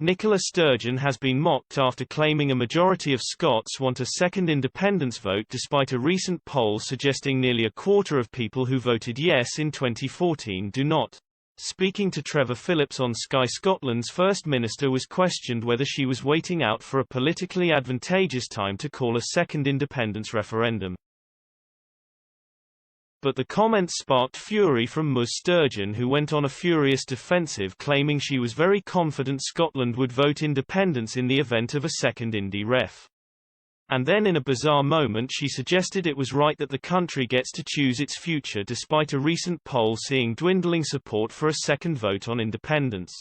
Nicola Sturgeon has been mocked after claiming a majority of Scots want a second independence vote despite a recent poll suggesting nearly a quarter of people who voted yes in 2014 do not. Speaking to Trevor Phillips on Sky Scotland's First Minister was questioned whether she was waiting out for a politically advantageous time to call a second independence referendum. But the comments sparked fury from Ms Sturgeon, who went on a furious defensive claiming she was very confident Scotland would vote independence in the event of a second IndyRef. And then in a bizarre moment she suggested it was right that the country gets to choose its future despite a recent poll seeing dwindling support for a second vote on independence.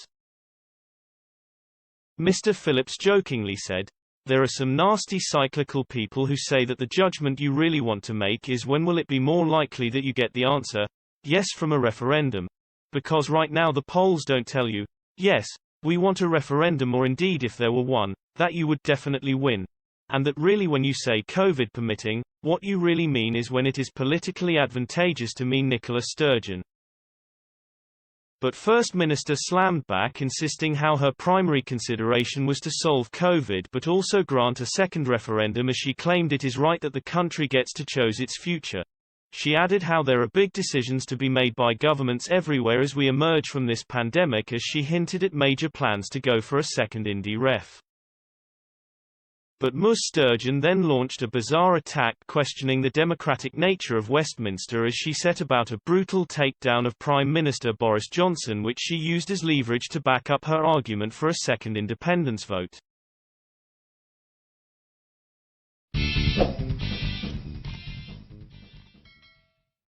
Mr Phillips jokingly said, "There are some nasty cyclical people who say that the judgment you really want to make is when will it be more likely that you get the answer, yes, from a referendum. Because right now the polls don't tell you, yes, we want a referendum, or indeed if there were one, that you would definitely win. And that really when you say COVID permitting, what you really mean is when it is politically advantageous to me." Nicola Sturgeon. But First Minister slammed back, insisting how her primary consideration was to solve COVID but also grant a second referendum, as she claimed it is right that the country gets to choose its future. She added how there are big decisions to be made by governments everywhere as we emerge from this pandemic, as she hinted at major plans to go for a second IndyRef. But Ms Sturgeon then launched a bizarre attack questioning the democratic nature of Westminster as she set about a brutal takedown of Prime Minister Boris Johnson, which she used as leverage to back up her argument for a second independence vote.